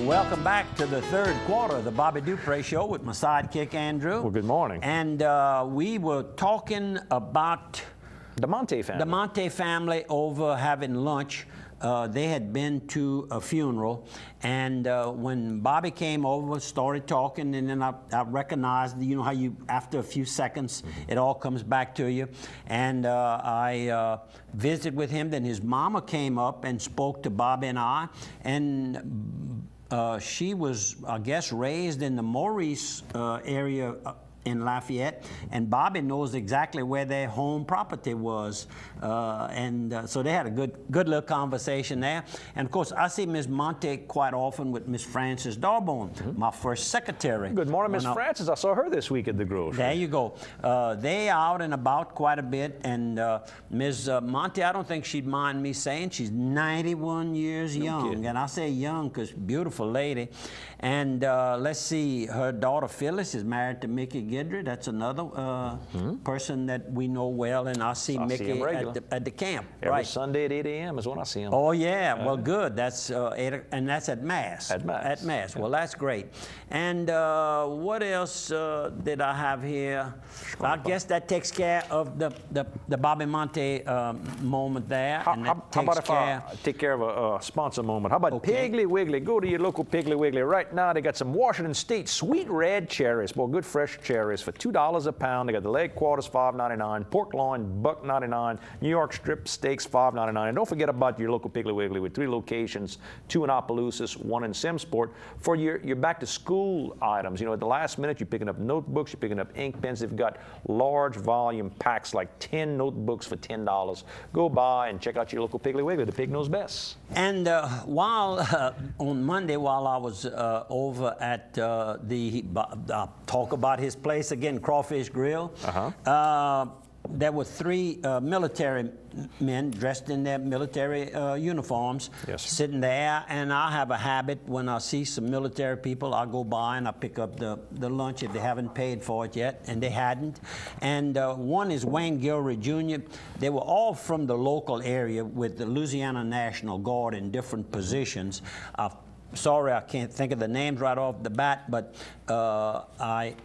Welcome back to the third quarter of the Bobby Dupre Show with my sidekick, Andrew. Well, good morning. And we were talking about the Monte family. The Monte family over having lunch. They had been to a funeral, and when Bobby came over, started talking, and then I recognized, you know how you, after a few seconds, it all comes back to you. And I visited with him. Then his mama came up and spoke to Bobby and I, and she was, I guess, raised in the Maurice area in Lafayette, and Bobby knows exactly where their home property was, so they had a good little conversation there. And of course, I see Miss Monte quite often with Miss Frances Darbone, my first secretary. Good morning, Miss Frances. I saw her this week at the grocery. There you go. They out and about quite a bit, and Ms. Monte, I don't think she'd mind me saying she's 91 years young, and I say young because beautiful lady. And let's see, her daughter Phyllis is married to Mickey Guidry. That's another person that we know well, and I see Mickey at the camp. Every Sunday at 8 a.m. is when I see him. Oh yeah, well good. That's and that's at Mass. At Mass. At Mass. Well, that's great. And what else did I have here? I guess that takes care of the Bobby Monte moment there. How about if I take care of a sponsor moment? How about Piggly Wiggly? Go to your local Piggly Wiggly right now. They got some Washington State sweet red cherries. Well, good fresh cherries for $2 a pound. They got the leg quarters, $5.99. Pork loin, $1.99. New York strip steaks, $5.99. And don't forget about your local Piggly Wiggly with 3 locations, 2 in Opelousas, 1 in Simsport. For your back-to-school items, you know, at the last minute, you're picking up notebooks, you're picking up ink pens. They've got large volume packs, like 10 notebooks for $10. Go by and check out your local Piggly Wiggly. The pig knows best. And while on Monday, while I was over at talk about his place again, Crawfish Grill. There were 3 military men dressed in their military uniforms sitting there, and I have a habit when I see some military people, I go by and I pick up the lunch if they haven't paid for it yet, and they hadn't. And one is Wayne Gilroy Jr. They were all from the local area with the Louisiana National Guard in different positions. Sorry, I can't think of the names right off the bat, but I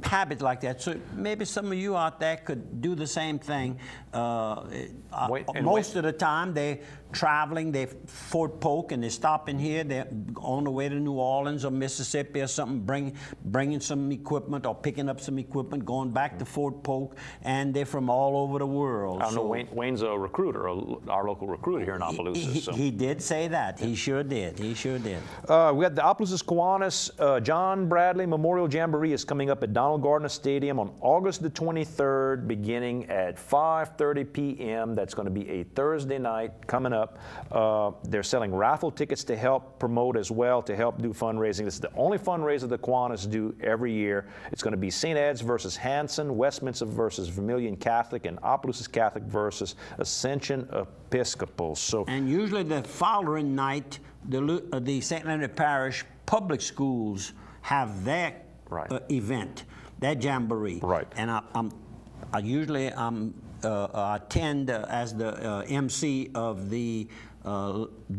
habit like that. So maybe some of you out there could do the same thing. Most of the time they're traveling, they Fort Polk, and they're stopping here. They're on the way to New Orleans or Mississippi or something, bringing some equipment or picking up some equipment, going back to Fort Polk, and they're from all over the world. I know Wayne's a recruiter, our local recruiter here in Opelousas. He did say that. He sure did. He sure did. We got the Opelousas Kiwanis John Bradley Memorial Jamboree is coming up at Donald Gardner Stadium on August the 23rd, beginning at 5:30 p.m. That's going to be a Thursday night coming up. They're selling raffle tickets to help promote as well, to help do fundraising. This is the only fundraiser the Kiwanis do every year. It's going to be St. Ed's versus Hanson, Westminster versus Vermilion Catholic, and Opelousas Catholic versus Ascension Episcopal. And usually the following night, the St. Leonard Parish Public Schools have their event, their jamboree. And I usually attend as the MC of the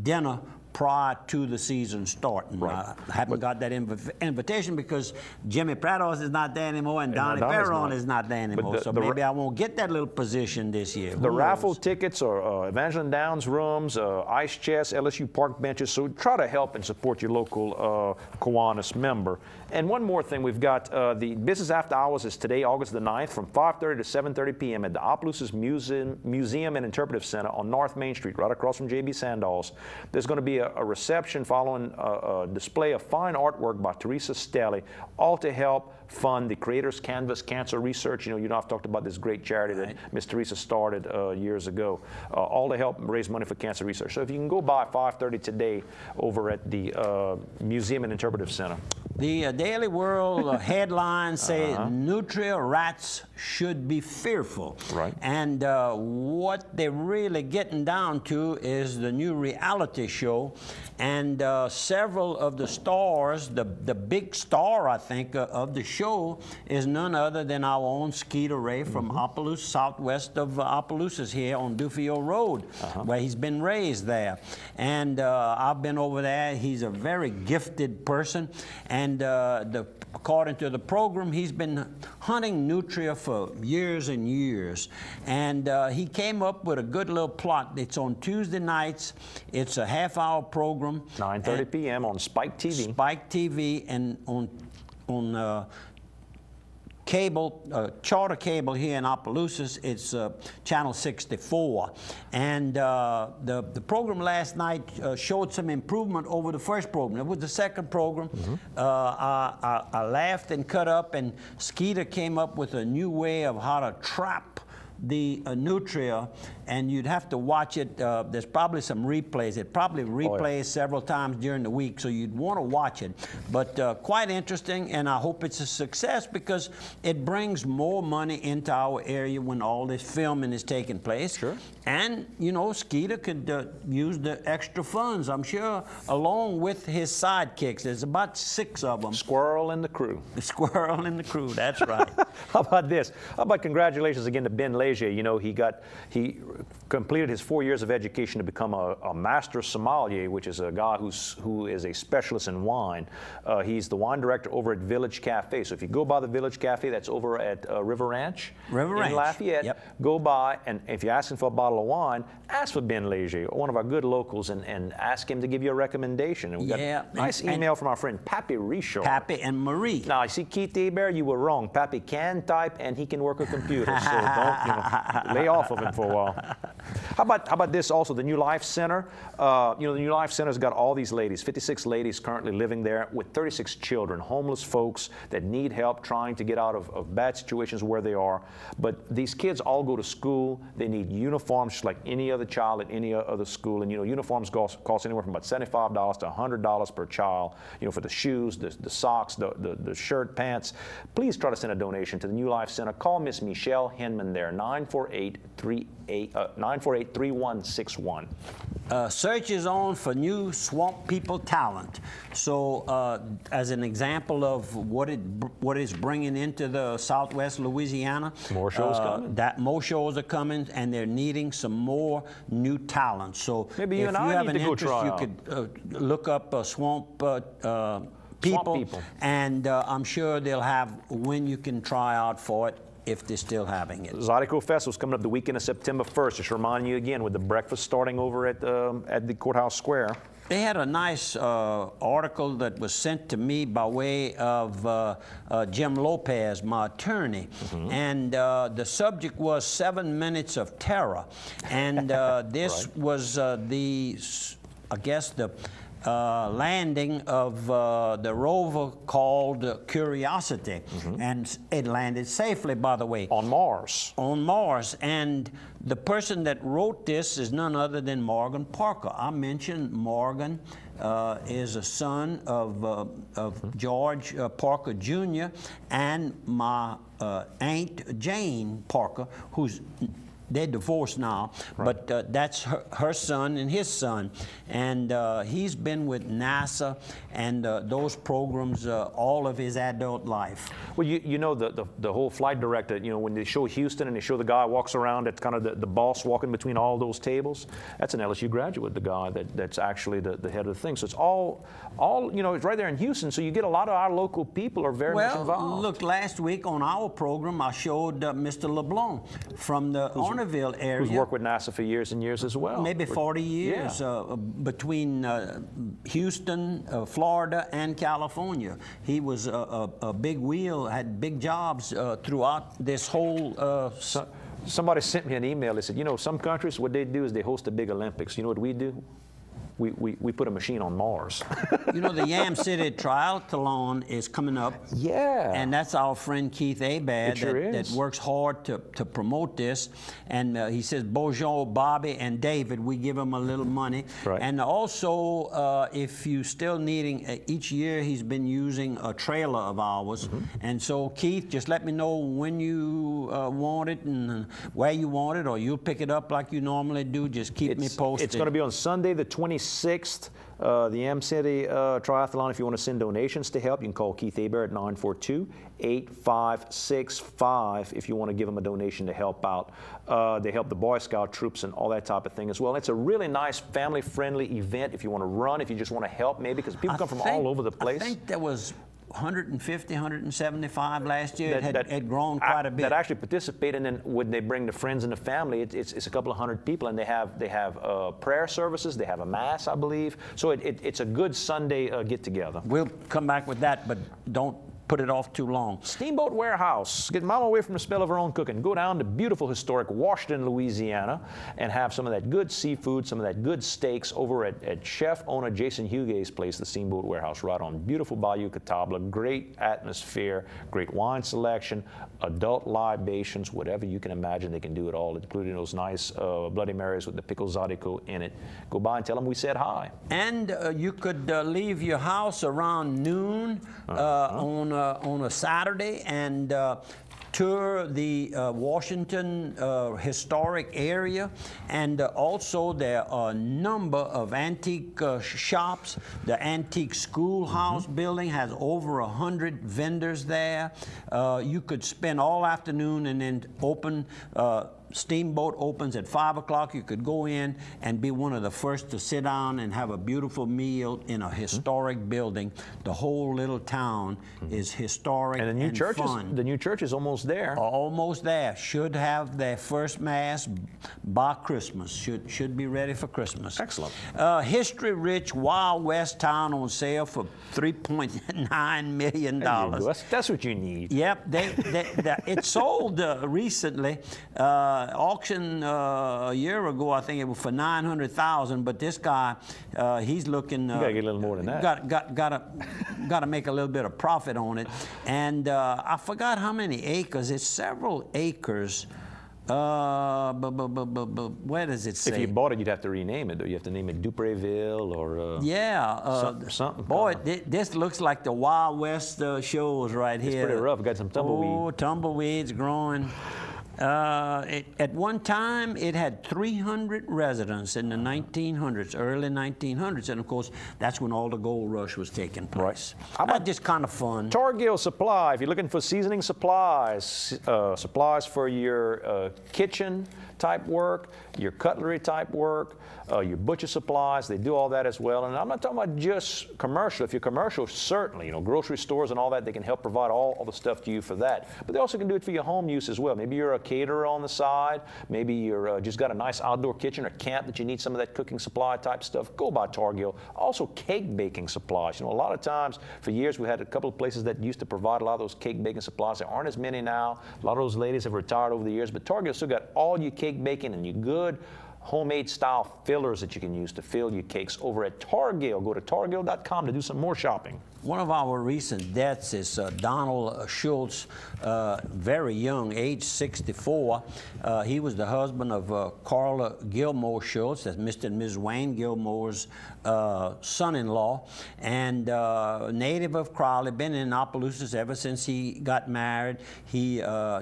dinner prior to the season starting. I haven't got that invitation because Jimmy Prados is not there anymore and Donnie Perron is not there anymore. So maybe I won't get that little position this year. The raffle tickets are Evangeline Downs rooms, ice chests, LSU park benches. So try to help and support your local Kiwanis member. And one more thing, we've got the business after hours is today, August the 9th, from 5:30 to 7:30 p.m. at the Opelousas Museum and Interpretive Center on North Main Street, right across from J.B. Sandals. There's going to be a reception following a display of fine artwork by Teresa Stelly, all to help fund the Creators Canvas Cancer Research. You know, I've talked about this great charity that Miss Teresa started years ago, all to help raise money for cancer research. So if you can go by 5:30 today over at the Museum and Interpretive Center. The Daily World headline say nutria rats should be fearful. Right. And what they're really getting down to is the new reality show. And several of the stars, the big star, I think, of the show is none other than our own Skeeter Ray from Opelousas, southwest of Opelousas here on Duffield Road, where he's been raised there. And I've been over there. He's a very gifted person. And according to the program, he's been hunting nutria for years and years. And he came up with a good little plot. It's on Tuesday nights. It's a half-hour program. 9:30 p.m. on Spike TV. Spike TV, and on cable, charter cable here in Opelousas, it's channel 64. And the program last night showed some improvement over the first program. It was the second program. I laughed and cut up, and Skeeter came up with a new way of how to trap the nutria, and you'd have to watch it. There's probably some replays. It probably replays several times during the week, so you'd want to watch it. But quite interesting, and I hope it's a success because it brings more money into our area when all this filming is taking place. Sure. And, you know, Skeeter could use the extra funds, I'm sure, along with his sidekicks. There's about 6 of them. Squirrel in the crew. The squirrel in the crew, that's right. How about this? How about congratulations again to Ben Leger. You know, he completed his 4 years of education to become a master sommelier, which is a guy who is a specialist in wine. He's the wine director over at Village Cafe. So if you go by the Village Cafe, that's over at River Ranch in Lafayette, go by, and if you're asking for a bottle of wine, ask for Ben Leger, one of our good locals, and ask him to give you a recommendation. And we got a nice email from our friend Pappy Richard. Pappy and Marie. Now, I see Keith Hebert, you were wrong. Pappy can type and he can work a computer, so don't, you know, lay off of him for a while. How about this also, the New Life Center? You know, the New Life Center's got all these ladies, 56 ladies currently living there with 36 children, homeless folks that need help trying to get out of bad situations where they are. But these kids all go to school. They need uniforms just like any other child at any other school. And, you know, uniforms cost anywhere from about $75 to $100 per child, you know, for the shoes, the socks, the shirt, pants. Please try to send a donation to the New Life Center. Call Miss Michelle Hinman there, 948-3161. Search is on for new swamp people talent. So as an example of what it's bringing into the Southwest Louisiana, more shows coming. More shows are coming, and they're needing some more new talent. So maybe you and I need to go try out. You could look up swamp people, and I'm sure they'll have when you can try out for it, if they're still having it. Zydeco Festival's coming up the weekend of September 1st. Just reminding you again, with the breakfast starting over at the Courthouse Square. They had a nice article that was sent to me by way of Jim Lopez, my attorney, and the subject was 7 minutes of terror, and this was I guess the landing of the rover called Curiosity, and it landed safely, by the way. On Mars. On Mars, and the person that wrote this is none other than Morgan Parker. I mentioned Morgan is a son of George Parker Jr. and my Aunt Jane Parker, who's they're divorced now, but that's her son and his son. And he's been with NASA and those programs all of his adult life. Well, you know, the whole flight director, you know, when they show Houston and they show the guy walks around, it's kind of the boss walking between all those tables, that's an LSU graduate, the guy that's actually the head of the thing. So it's all you know, it's right there in Houston, so you get a lot of our local people are very much involved. Well, look, last week on our program, I showed Mr. LeBlanc from the Orneville area. Who's worked with NASA for years and years as well. Maybe 40 years between Houston, Florida, and California. He was a big wheel, had big jobs throughout this whole... Somebody sent me an email. They said, you know, some countries, what they do is they host the big Olympics. You know what we do? we put a machine on Mars. You know, the Yam City Triathlon is coming up. Yeah. And that's our friend Keith Abad Sure that works hard to promote this. And he says, Bonjour, Bobby and David, we give him a little money. Right. And also, if you still needing, each year he's been using a trailer of ours. And so, Keith, just let me know when you want it and where you want it, or you'll pick it up like you normally do. Just keep me posted. It's going to be on Sunday the 26th, the Yam City Triathlon. If you want to send donations to help, you can call Keith Aber at 942-8565 if you want to give him a donation to help out. They help the Boy Scout troops and all that type of thing as well. It's a really nice family-friendly event if you want to run, if you just want to help maybe, because people come from all over the place. I think there was 150, 175 last year. It had grown quite a bit. That actually participate, and then when they bring the friends and the family, it's a couple of hundred people, and they have prayer services, they have a mass, I believe. So it's a good Sunday get together. We'll come back with that, but don't put it off too long. Steamboat Warehouse. Get mama away from the smell of her own cooking. Go down to beautiful historic Washington, Louisiana, and have some of that good seafood, some of that good steaks over at chef owner Jason Huguet's place, the Steamboat Warehouse, right on beautiful Bayou Catawba. Great atmosphere, great wine selection, adult libations, whatever you can imagine, they can do it all, including those nice Bloody Marys with the pickle Zydeco in it. Go by and tell them we said hi. And you could leave your house around noon on a Saturday and tour the Washington historic area, and also there are a number of antique shops. The antique schoolhouse building has over 100 vendors there. You could spend all afternoon and then open. Steamboat opens at 5 o'clock. You could go in and be one of the first to sit down and have a beautiful meal in a historic building. The whole little town is historic and fun. The new church is almost there. Almost there. Should have their first mass by Christmas. Should be ready for Christmas. Excellent. History-rich Wild West town on sale for $3.9 million. That's what you need. Yep. It sold recently. Auction a year ago, I think it was for $900,000. But this guy, he's looking. You gotta get a little more than that. Got to make a little bit of profit on it. And I forgot how many acres. It's several acres. Where does it say? If you bought it, you'd have to rename it. You have to name it Dupreville or something. Boy, this looks like the Wild West shows right here. It's pretty rough. Got some tumbleweed. Oh, tumbleweeds growing. At one time, it had 300 residents in the 1900s, early 1900s, and of course, that's when all the gold rush was taking place. Right. How about just kind of fun? Targill Supply. If you're looking for seasoning supplies, supplies for your kitchen type work, your cutlery type work, your butcher supplies, they do all that as well. And I'm not talking about just commercial. If you're commercial, certainly, grocery stores and all that, they can help provide all the stuff to you for that. But they also can do it for your home use as well. Maybe you're a caterer on the side. Maybe you're just got a nice outdoor kitchen or camp that you need some of that cooking supply type stuff. Go by Targill. Also, cake baking supplies. A lot of times, for years, we had a couple of places that used to provide a lot of those cake baking supplies. There aren't as many now. A lot of those ladies have retired over the years, but Targill still got all your cake baking and your good homemade style fillers that you can use to fill your cakes over at Targill. Go to targill.com to do some more shopping. One of our recent deaths is Donald Schultz, very young, age 64. He was the husband of Carla Gilmore Schultz, that's Mr. and Ms. Wayne Gilmore's son-in-law, and native of Crowley, been in Opelousas ever since he got married. He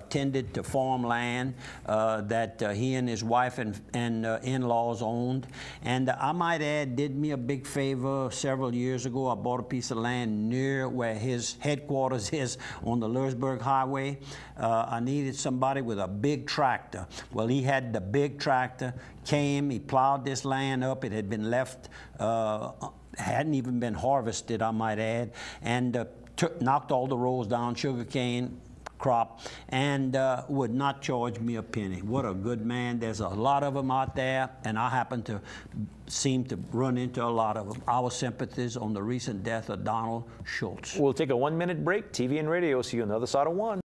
tended to farm land that he and his wife and in-laws owned. And I might add, did me a big favor several years ago. I bought a piece of land near where his headquarters is on the Lewisburg Highway. I needed somebody with a big tractor. Well, he had the big tractor, came, he plowed this land up. It had been left, hadn't even been harvested, I might add, and knocked all the rows down, sugarcane crop, and would not charge me a penny. What a good man. There's a lot of them out there, and I happen to seem to run into a lot of them. Our sympathies on the recent death of Donald Schultz. We'll take a 1-minute break. TV and radio. See you on the other side of one.